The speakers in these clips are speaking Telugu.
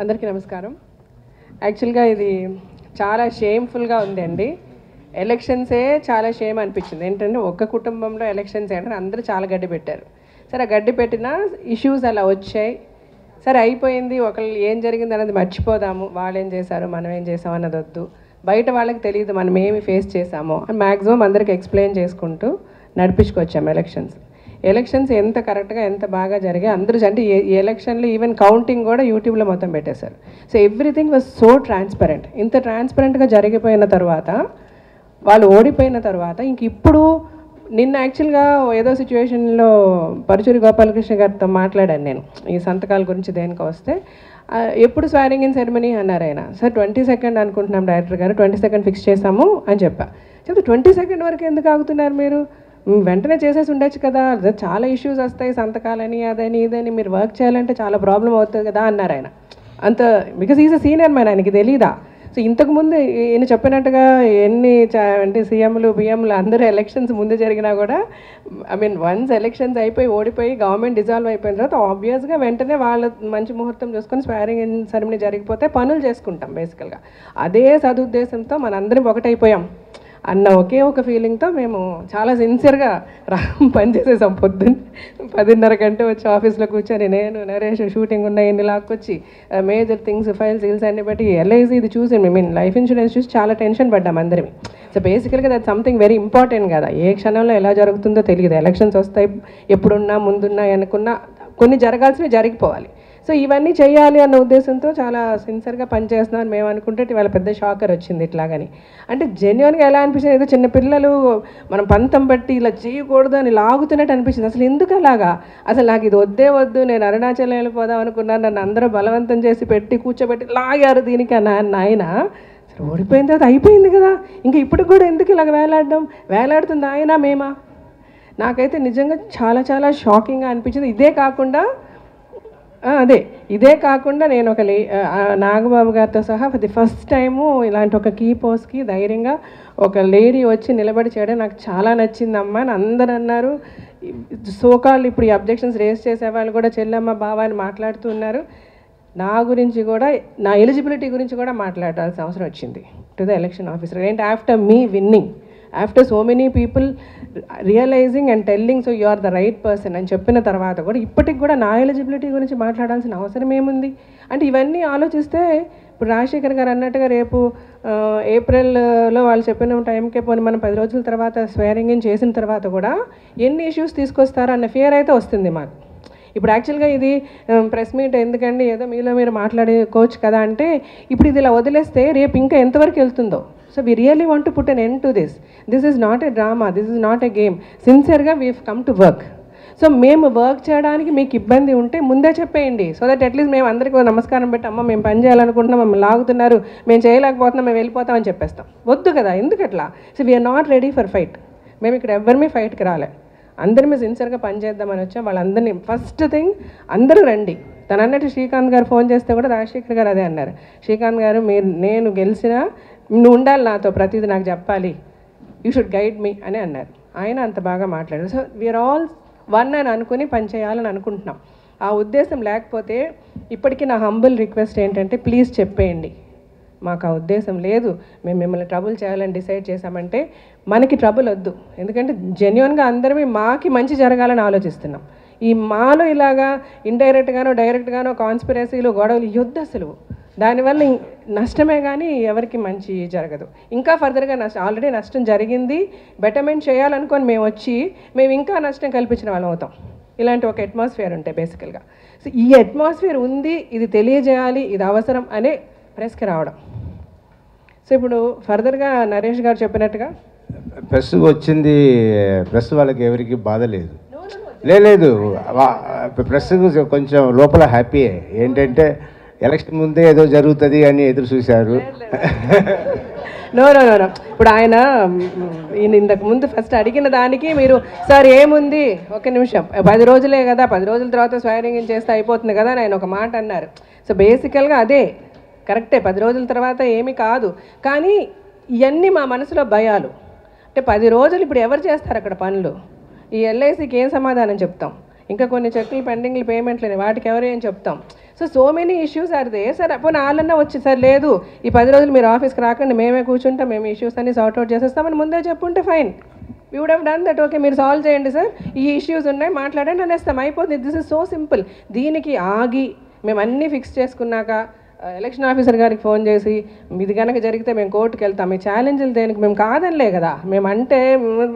అందరికీ నమస్కారం. యాక్చువల్గా ఇది చాలా షేమ్ఫుల్గా ఉందండి. ఎలక్షన్సే చాలా షేమ్ అనిపించింది. ఏంటంటే ఒక్క కుటుంబంలో ఎలక్షన్స్ ఏంటంటే అందరూ చాలా గడ్డి పెట్టారు. సరే ఆ గడ్డి పెట్టిన ఇష్యూస్ అలా వచ్చాయి. సరే అయిపోయింది, ఒకళ్ళు ఏం జరిగింది అన్నది మర్చిపోదాము. వాళ్ళు ఏం చేశారు, మనం ఏం చేసాం అన్నది వద్దు. బయట వాళ్ళకి తెలియదు మనం ఏమి ఫేస్ చేసామో అని మ్యాక్సిమం అందరికి ఎక్స్ప్లెయిన్ చేసుకుంటూ నడిపించుకొచ్చాము ఎలక్షన్స్ ఎంత కరెక్ట్గా ఎంత బాగా జరిగాయి. అందరూ అంటే ఈ ఎలక్షన్లో ఈవెన్ కౌంటింగ్ కూడా యూట్యూబ్లో మొత్తం పెట్టేశారు. So everything was so transparent. ఇంత ట్రాన్స్పరెంట్గా జరిగిపోయిన తర్వాత వాళ్ళు ఓడిపోయిన తర్వాత ఇంక ఇప్పుడు నిన్న యాక్చువల్గా ఏదో సిచ్యువేషన్లో పరుచూరి గోపాలకృష్ణ గారితో మాట్లాడాను నేను ఈ సంతకాల గురించి. దేనికి వస్తే ఎప్పుడు స్వారింగ్ ఇన్ సెరమనీ అన్నారు ఆయన. సార్ 22 అనుకుంటున్నాం డైరెక్టర్ గారు, 22 ఫిక్స్ చేసాము అని చెప్తే 22 వరకు ఎందుకు ఆగుతున్నారు మీరు, వెంటనే చేసేసి ఉండొచ్చు కదా, చాలా ఇష్యూస్ వస్తాయి, సంతకాలని అదని ఇదని, మీరు వర్క్ చేయాలంటే చాలా ప్రాబ్లం అవుతుంది కదా అన్నారు ఆయన. అంత because is a senior man, ఆయనకి తెలీదా. సో ఇంతకుముందు ఈయన చెప్పినట్టుగా అంటే సీఎంలు బిఎంలు అందరూ ఎలక్షన్స్ ముందు జరిగినా కూడా వన్స్ ఎలక్షన్స్ అయిపోయి ఓడిపోయి గవర్నమెంట్ డిజాల్వ్ అయిపోయిన తర్వాత ఆబ్వియస్గా వెంటనే వాళ్ళ మంచి ముహూర్తం చూసుకొని స్వారింగ్ ఇన్ సెరమనీ జరిగిపోతే పనులు చేసుకుంటాం బేసికల్గా. అదే సదుద్దేశంతో మనందరం ఒకటైపోయాం అన్న ఒకే ఒక ఫీలింగ్తో మేము చాలా సిన్సియర్గా పనిచేసేసాం. పొద్దున్న 10:30 గంట వచ్చి ఆఫీస్లో కూర్చొని నేను నరేష్ షూటింగ్ ఉన్న ఎన్ని లాక్కొచ్చి మేజర్ థింగ్స్ ఫైల్స్ అన్ని బట్టి ఎల్ఐసి ఇది చూసి లైఫ్ ఇన్సూరెన్స్ చూసి చాలా టెన్షన్ పడ్డాం అందరివి. సో బేసికల్గా దట్ సంథింగ్ వెరీ ఇంపార్టెంట్ కదా. ఏ క్షణంలో ఎలా జరుగుతుందో తెలియదు. ఎలక్షన్స్ వస్తాయి, ఎప్పుడున్నా ముందున్నా అనుకున్నా కొన్ని జరగాల్సినవి జరిగిపోవాలి. సో ఇవన్నీ చేయాలి అన్న ఉద్దేశంతో చాలా సిన్సియర్గా పనిచేస్తున్నాను మేము అనుకుంటే ఇవాళ పెద్ద షాకర్ వచ్చింది ఇట్లాగని. అంటే జెన్యున్గా ఎలా అనిపించింది, ఏదో చిన్నపిల్లలు మనం పంతం బట్టి ఇలా చేయకూడదు అని లాగుతున్నట్టు అనిపించింది. అసలు ఎందుకు అలాగా, అసలు నాకు ఇది వద్దు, నేను అరుణాచలం వెళ్ళిపోదాం అనుకున్నాను, నన్ను అందరూ బలవంతం చేసి పెట్టి కూర్చోబెట్టి లాగారు దీనికి అన్న ఆయన. సరే ఓడిపోయిన తర్వాత అయిపోయింది కదా, ఇంకా ఇప్పుడు కూడా ఎందుకు ఇలాగ వేలాడుతుంది ఆయన మేమా. నాకైతే నిజంగా చాలా చాలా షాకింగ్గా అనిపించింది. ఇదే కాకుండా నేను ఒక నాగబాబు గారితో సహా ఫర్ ది ఫస్ట్ టైము ఇలాంటి ఒక కీ పోస్ట్కి ధైర్యంగా ఒక లేడీ వచ్చి నిలబడి చేయడం నాకు చాలా నచ్చిందమ్మా అని అందరూ అన్నారు. సోకాళ్ళు ఇప్పుడు ఈ అబ్జెక్షన్స్ రేస్ చేసేవాళ్ళు కూడా చెల్లమ్మ బావ అని మాట్లాడుతూ ఉన్నారు. నా గురించి కూడా, నా ఎలిజిబిలిటీ గురించి కూడా మాట్లాడాల్సిన అవసరం వచ్చింది టు ద ఎలక్షన్ ఆఫీసర్. ఏంటి ఆఫ్టర్ మీ winning, after so many people realizing and telling so you are the right person అని చెప్పిన తర్వాత కూడా ఇప్పటికి కూడా నా ఎలిజిబిలిటీ గురించి మాట్లాడాల్సిన అవసరం ఏముంది అంటే ఇవన్నీ ఆలోచిస్తే ఇప్పుడు రాజశేఖర్ గారు అన్నట్టుగా రేపు ఏప్రిల్లో వాళ్ళు చెప్పిన టైంకే పోనీ మనం 10 రోజుల తర్వాత స్వేరింగ్ ఇన్ చేసిన తర్వాత కూడా ఎన్ని ఇష్యూస్ తీసుకొస్తారో అన్న ఫియర్ అయితే వస్తుంది మాకు. ఇప్పుడు యాక్చువల్గా ఇది ప్రెస్ మీట్ ఎందుకండి, ఏదో మీలో మీరు మాట్లాడుకోవచ్చు కదా అంటే ఇప్పుడు ఇది ఇలా వదిలేస్తే రేపు ఇంకా ఎంతవరకు వెళ్తుందో. So we really want to put an end to this is not a drama, this is not a game. సిన్సియర్గా we come to work. So మేము వర్క్ చేయడానికి మీకు ఇబ్బంది ఉంటే ముందే చెప్పేయండి. సో దట్ అట్లీస్ట్ మేము అందరికీ నమస్కారం పెట్టి అమ్మ మేము పని చేయాలనుకుంటున్నాం, మమ్మల్ని లాగుతున్నారు, మేము చేయలేకపోతున్నాం, మేము వెళ్ళిపోతామని చెప్పేస్తాం. వద్దు కదా, ఎందుకు అట్లా. So we're not ready for fight. మేము ఇక్కడ ఎవరిమీ ఫైట్కి రాలే, అందరిమీ సిన్సియర్గా పనిచేద్దామని వచ్చాం. వాళ్ళందరినీ ఫస్ట్ థింగ్ అందరూ రండి. తను అన్నట్టు శ్రీకాంత్ గారు ఫోన్ చేస్తే కూడా రాజశేఖర్ గారు అదే అన్నారు. శ్రీకాంత్ గారు నేను గెలిచినా నువ్వు ఉండాలి నాతో, ప్రతిదీ నాకు చెప్పాలి, యూ షుడ్ గైడ్ మీ అని అన్నారు. ఆయన అంత బాగా మాట్లాడారు. సో వీఆర్ ఆల్ వన్ అని అనుకుని పని చేయాలని అనుకుంటున్నాం. ఆ ఉద్దేశం లేకపోతే ఇప్పటికీ నా హంబుల్ రిక్వెస్ట్ ఏంటంటే ప్లీజ్ చెప్పేయండి, మాకు ఆ ఉద్దేశం లేదు, మేము మిమ్మల్ని ట్రబుల్ చేయాలని డిసైడ్ చేశామంటే మనకి ట్రబుల్ వద్దు. ఎందుకంటే జెన్యున్గా అందరివి మాకి మంచి జరగాలని ఆలోచిస్తున్నాం. ఈ మాలో ఇలాగా ఇండైరెక్ట్గానో డైరెక్ట్గానో కాన్స్పిరసీలు గొడవలు యొద్దు అసలు. దానివల్ల నష్టమే కానీ ఎవరికి మంచి జరగదు. ఇంకా ఫర్దర్గా ఆల్రెడీ నష్టం జరిగింది, బెటర్మెంట్ చేయాలనుకొని మేము ఇంకా నష్టం కల్పించిన వాళ్ళం అవుతాం. ఇలాంటి ఒక అట్మాస్ఫియర్ ఉంటాయి బేసికల్గా. సో ఈ అట్మాస్ఫియర్ ఉంది, ఇది తెలియజేయాలి, ఇది అవసరం అనే ప్రెస్కి రావడం. సో ఇప్పుడు ఫర్దర్గా నరేష్ గారు చెప్పినట్టుగా ప్రెస్ వచ్చింది, ప్రెస్ వాళ్ళకి ఎవరికి బాధ లేదు. లేదు ప్రెస్ కొంచెం లోపల హ్యాపీయే. ఏంటంటే ఎలక్షన్ ముందే ఏదో జరుగుతుంది అని ఎదురు చూశారు. నో ఇప్పుడు ఆయన ఇంతకు ముందు ఫస్ట్ అడిగిన దానికి మీరు సార్ ఏముంది ఒక నిమిషం 10 రోజులే కదా, 10 రోజుల తర్వాత స్వేరింగ్ ఇన్ చేస్తే అయిపోతుంది కదా అని ఆయన ఒక మాట అన్నారు. సో బేసికల్గా అదే కరెక్టే, 10 రోజుల తర్వాత ఏమీ కాదు. కానీ ఇవన్నీ మా మనసులో భయాలు. అంటే 10 రోజులు ఇప్పుడు ఎవరు చేస్తారు అక్కడ పనులు, ఈ ఎల్ఐసికి ఏం సమాధానం చెప్తాం, ఇంకా కొన్ని చెక్కులు పెండింగ్లు పేమెంట్లు లేని వాటికి ఎవరు ఏం చెప్తాం. So many issues are they. Sir అప్పుడు నాలన్నా వచ్చి సార్ లేదు ఈ 10 రోజులు మీరు ఆఫీస్కి రాకండి, మేమే కూర్చుంటాం, మేము ఇష్యూస్ అన్ని సార్ట్అవుట్ చేసేస్తామని ముందే చెప్పుంటే fine. We would have done that. Okay మీరు సాల్వ్ చేయండి సార్, ఈ ఇష్యూస్ ఉన్నాయి మాట్లాడండి అనేస్తాం, అయిపోతుంది. This is so simple. దీనికి ఆగి మేము అన్నీ ఫిక్స్ చేసుకున్నాక ఎలక్షన్ ఆఫీసర్ గారికి ఫోన్ చేసి ఇది కనుక జరిగితే మేము కోర్టుకు వెళ్తాం, ఈ ఛాలెంజ్లు దేనికి, మేము కాదనిలే కదా, మేమంటే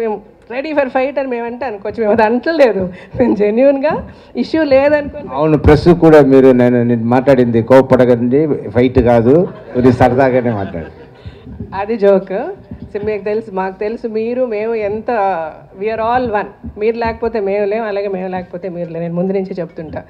మేము రెడీ ఫర్ ఫైట్ అని మేమంటే అనుకోవచ్చు, మేము అది అంటలేదు, మేము జెన్యున్గా ఇష్యూ లేదనుకోండి. అవును, ప్రెస్ కూడా మీరు నేను మాట్లాడింది కోప్పడకండి, ఫైట్ కాదు, కొద్దిగా సరదాగానే మాట్లాడు. అది జోక్. మీకు తెలుసు, మాకు తెలుసు, మీరు మేము ఎంత వీఆర్ ఆల్ వన్. మీరు లేకపోతే మేము లేము, అలాగే మేము లేకపోతే మీరు లేవు. నేను ముందు నుంచి చెప్తుంటా,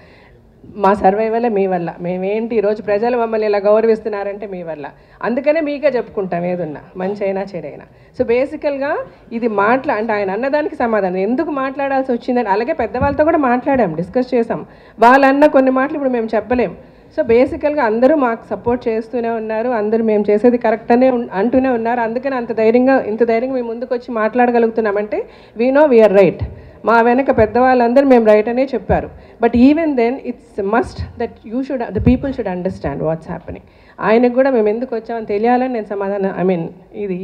మా సర్వైవలే మీ వల్ల. మేమేంటి ఈరోజు ప్రజలు మమ్మల్ని ఇలా గౌరవిస్తున్నారంటే మీ వల్ల. అందుకనే మీకే చెప్పుకుంటాం ఏదున్నా, మంచి అయినా చెడైనా. సో బేసికల్గా ఇది అంటే ఆయన అన్నదానికి సమాధానం ఎందుకు మాట్లాడాల్సి వచ్చిందని, అలాగే పెద్దవాళ్ళతో కూడా మాట్లాడాం, డిస్కస్ చేసాం. వాళ్ళన్న కొన్ని మాటలు ఇప్పుడు మేము చెప్పలేం. సో బేసికల్గా అందరూ మాకు సపోర్ట్ చేస్తూనే ఉన్నారు, అందరూ మేము చేసేది కరెక్ట్ అనే అంటూనే ఉన్నారు. అందుకని ఇంత ధైర్యంగా మేము ముందుకు వచ్చి మాట్లాడగలుగుతున్నామంటే వీ నో వీఆర్ రైట్. మా వెనక పెద్దవాళ్ళందరూ మేము రైట్ అనే చెప్పారు. But even then it's must that the people should understand what's happening. ఆయనకు కూడా మేము ఎందుకు వచ్చామని తెలియాలని నేను సమాధానం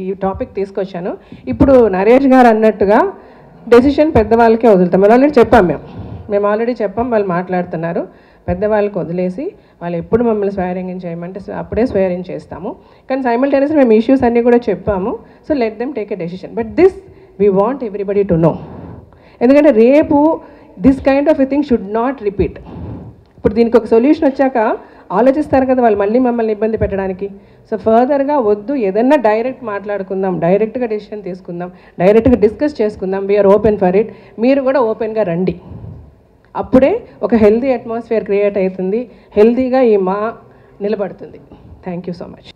ఈ టాపిక్ తీసుకొచ్చాను. ఇప్పుడు నరేష్ గారు అన్నట్టుగా డెసిషన్ పెద్దవాళ్ళకే వదులుతాం. మేము ఆల్రెడీ చెప్పాం, వాళ్ళు మాట్లాడుతున్నారు. పెద్దవాళ్ళకి వదిలేసి వాళ్ళు ఎప్పుడు మమ్మల్ని స్వేరింగ్ చేయమంటే అప్పుడే స్వేరింగ్ చేస్తాము. కానీ సైమల్టేనియస్గా మేము ఇష్యూస్ అన్నీ కూడా చెప్పాము. So let them take a decision. But this we want everybody to know. ఎందుకంటే రేపు this kind of a thing should not repeat. ఇప్పుడు దీనికి ఒక సొల్యూషన్ వచ్చాక ఆలోచిస్తారు కదా వాళ్ళు మళ్ళీ మమ్మల్ని ఇబ్బంది పెట్టడానికి. సో ఫర్దర్గా వద్దు, ఏదన్నా డైరెక్ట్ మాట్లాడుకుందాం, డైరెక్ట్గా డెసిషన్ తీసుకుందాం, డైరెక్ట్గా డిస్కస్ చేసుకుందాం. We're open for it. మీరు కూడా ఓపెన్గా రండి. అప్పుడే ఒక హెల్దీ అట్మాస్ఫియర్ క్రియేట్ అవుతుంది, హెల్దీగా ఈ నిలబడుతుంది. Thank you so much.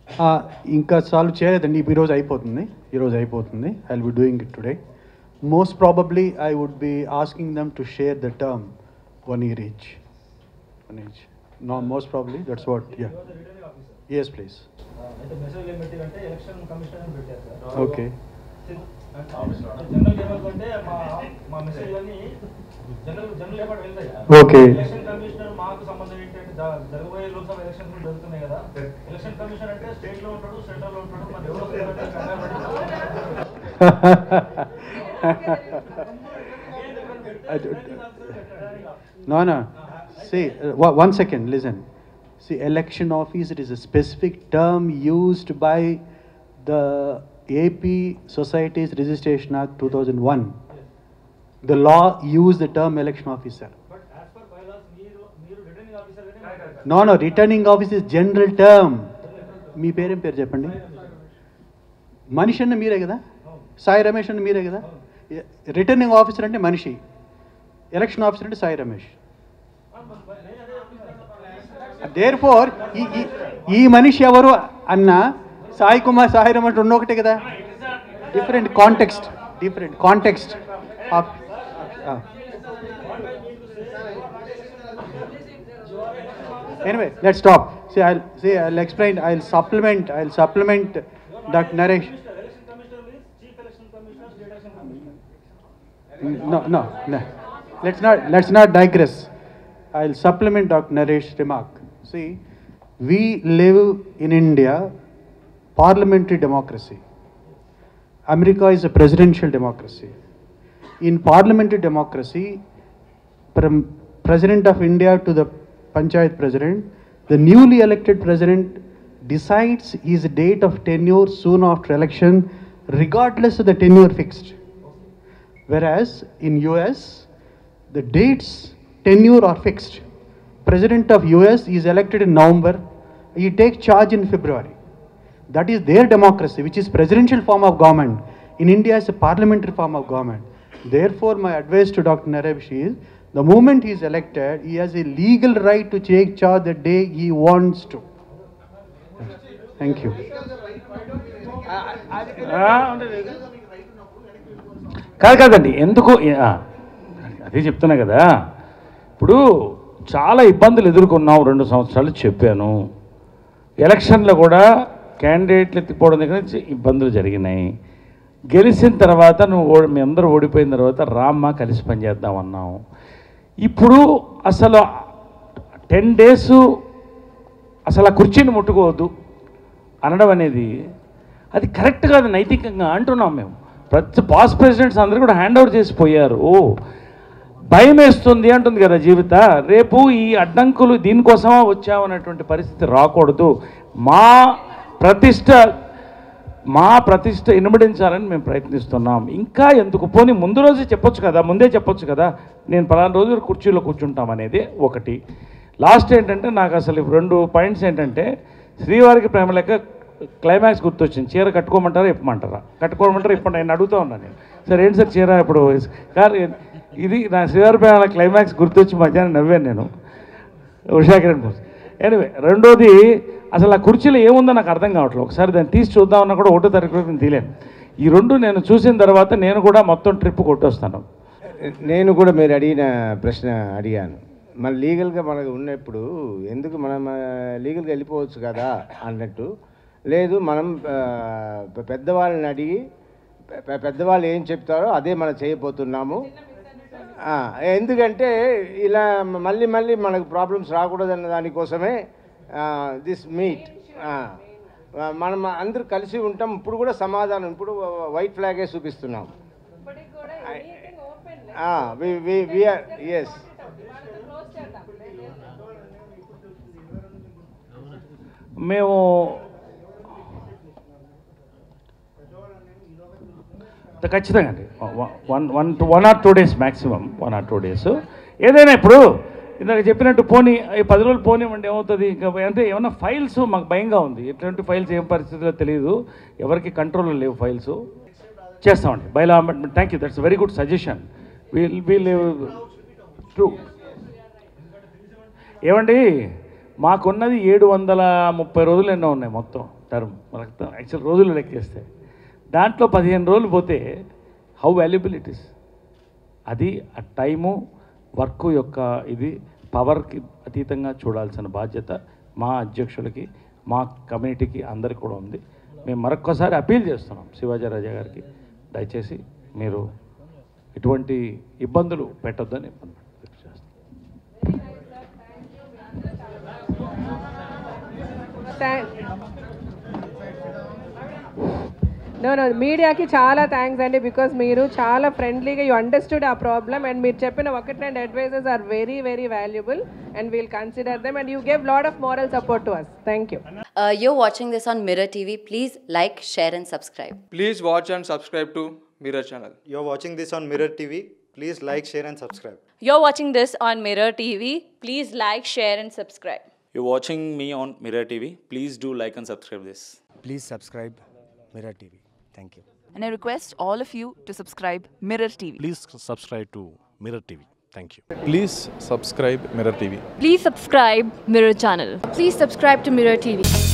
ఇంకా సాల్వ్ చేయలేదండి, ఈరోజు అయిపోతుంది. I will be doing it today. Most probably, I would be asking them to share the term 1 year each. 1 each. No, most probably, that's what, yeah. Yes, please. Okay. Okay. Election commissioner మాకు సంబంధం ఏంటంటే జరగబోయే లోక్సభ ఎలక్షన్స్ జరుగుతున్నాయి కదా, ఎలక్షన్ కమిషనర్ అంటే స్టేట్ లో ఉంటాడు, సెంట్రల్ లో ఉంటాడు, మరి ఎవరో No. See, one second, listen. See, election officer is a specific term used by the AP Societies Registration Act 2001. The law used the term election officer. But as per bylaws, మీరు రిటర్నింగ్ ఆఫీసర్ గానే. No, returning officer is general term. మీ పేరేం పేరు చెప్పండి. మనిషి అన్న మీరే కదా, సాయి రమేష్ అన్న మీరే కదా. రిటర్నింగ్ ఆఫీసర్ అంటే మనిషి, ఎలక్షన్ ఆఫీసర్ అంటే సాయి రమేష్. దేర్ఫోర్ ఈ మనిషి ఎవరు అన్న సాయి కుమార్, సాయి రమేష్ రెండు ఒకటే కదా. Different context of. Anyway, let's stop. I'll explain. I'll supplement Dr. Naresh. Election commissioner means chief election commissioner, state election commissioner. No. Let's not digress. I'll supplement Dr. Naresh's remark. See, we live in India, parliamentary democracy. America is a presidential democracy. In parliamentary democracy, from President of India to the Panchayat President, the newly elected President decides his date of tenure soon after election, regardless of the tenure fixed. Whereas in US, the dates tenure are fixed. President of US is elected in November, he takes charge in February. That is their democracy, which is presidential form of government. In India, it's a parliamentary form of government. Therefore, my advice to Dr. Naresh is, the moment he is elected, he has a legal right to take charge the day he wants to. Thank you. కాదండి, ఎందుకు అదే చెప్తున్నా కదా. ఇప్పుడు చాలా ఇబ్బందులు ఎదుర్కొన్నాం, 2 సంవత్సరాలు చెప్పాను. ఎలక్షన్లో కూడా క్యాండిడేట్లు ఎత్తిపోవడం దగ్గర నుంచి ఇబ్బందులు జరిగినాయి. గెలిచిన తర్వాత మీ అందరూ ఓడిపోయిన తర్వాత రామ్మ కలిసి పనిచేద్దామన్నాం. ఇప్పుడు అసలు 10 days అసలు ఆ కుర్చీని ముట్టుకోవద్దు అనడం అనేది అది కరెక్ట్ కాదు నైతికంగా అంటున్నాం మేము. ప్రతి పాస్ట్ ప్రెసిడెంట్స్ అందరూ కూడా హ్యాండ్ ఓవర్ చేసి పోయారు. భయం వేస్తుంది అంటుంది కదా జీవిత. రేపు ఈ అడ్డంకులు దీనికోసమా వచ్చామనేటువంటి పరిస్థితి రాకూడదు. మా ప్రతిష్ట ఇనుమడించాలని మేము ప్రయత్నిస్తున్నాం. ఇంకా ఎందుకు పోనీ ముందు రోజే చెప్పొచ్చు కదా, ముందే చెప్పొచ్చు కదా నేను పలానా రోజు కుర్చీలో కూర్చుంటాం అనేది ఒకటి. లాస్ట్ ఏంటంటే నాకు అసలు 2 పాయింట్స్ ఏంటంటే, శ్రీవారికి ప్రేమ లెక్క క్లైమాక్స్ గుర్తొచ్చింది. చీర కట్టుకోమంటారా ఇప్పమంటారా? కట్టుకోమంటారా ఇప్పుడు నేను అడుగుతూ ఉన్నాను నేను. సార్ ఏంటి సార్ చీర ఇప్పుడు ఇది నా శ్రీవారి ప్రేమ క్లైమాక్స్ గుర్తొచ్చి మధ్యాహ్నం నవ్వాను నేను ఉషాకిరణ్ బోస్. ఎనివే రెండోది అసలు ఆ కుర్చీలో ఏముందో నాకు అర్థం కావట్లేదు. ఒకసారి దాన్ని తీసి చూద్దామన్నా కూడా 1వ తారీఖు నేను తీలేను. ఈ 2 నేను చూసిన తర్వాత నేను కూడా మొత్తం ట్రిప్ కొట్టొస్తాను. నేను కూడా మీరు అడిగిన ప్రశ్న అడిగాను. మన లీగల్గా మనకు ఉన్నప్పుడు ఎందుకు మనం లీగల్గా వెళ్ళిపోవచ్చు కదా అన్నట్టు. లేదు, మనం పెద్దవాళ్ళని అడిగి పెద్దవాళ్ళు ఏం చెప్తారో అదే మనం చేయబోతున్నాము. ఎందుకంటే ఇలా మళ్ళీ మనకు ప్రాబ్లమ్స్ రాకూడదన్న దానికోసమే దిస్ మీట్. మనం అందరూ కలిసి ఉంటాం. ఇప్పుడు కూడా సమాధానం, ఇప్పుడు వైట్ ఫ్లాగే చూపిస్తున్నాం. ఎస్, మేము ఖచ్చితంగా అండి 1 or 2 days maximum 1 or 2 days. ఏదైనా ఇప్పుడు ఇందాక చెప్పినట్టు పోనీ 10 రోజులు పోనివ్వండి, ఏమవుతుంది ఇంకా అంటే ఏమన్నా ఫైల్స్ మాకు భయంగా ఉంది. ఎట్లాంటి ఫైల్స్ ఏం పరిస్థితిలో తెలియదు, ఎవరికి కంట్రోల్లో లేవు ఫైల్స్. చేస్తామండి bylaw amendment. Thank you, that's very good suggestion. We'll try. ఏమండి మాకున్నది 730 రోజులు ఎన్నో ఉన్నాయి మొత్తం టర్మ్. మనకు యాక్చువల్ రోజులు లెక్కేస్తే దాంట్లో 15 రోజులు పోతే హౌ వాల్యుబుల్ ఇట్ ఈస్. అది ఆ టైము వర్క్ యొక్క ఇది పవర్కి అతీతంగా చూడాల్సిన బాధ్యత మా అధ్యక్షులకి, మా కమ్యూనిటీకి అందరికీ కూడా ఉంది. మేము మరొక్కసారి అపీల్ చేస్తున్నాం శివాజీ రాజా గారికి, దయచేసి మీరు ఇటువంటి ఇబ్బందులు పెట్టొద్దని చేస్తాం. నో మీడియాకి చాలా థ్యాంక్స్ అండి, బికాస్ మీరు చాలా ఫ్రెండ్లీగా యూ అండర్స్టూడ్ ఆ ప్రాబ్లమ్ అండ్ మీరు చెప్పిన 1-2 advises are very very valuable and we'll consider them and you gave lot of moral support to us. Thank you. You're watching this on Mirror TV. Please like, share and subscribe. Please watch and subscribe to Mirror channel. You're watching this on Mirror TV. Please like, share and subscribe. You're watching this on Mirror TV. Please like, share and subscribe. You're watching me on Mirror TV. Please do like and subscribe this. Please subscribe Mirror TV. Thank you. And I request all of you to subscribe Mirror TV. Please subscribe to Mirror TV. Thank you. Please subscribe Mirror TV. Please subscribe Mirror channel. Please subscribe to Mirror TV.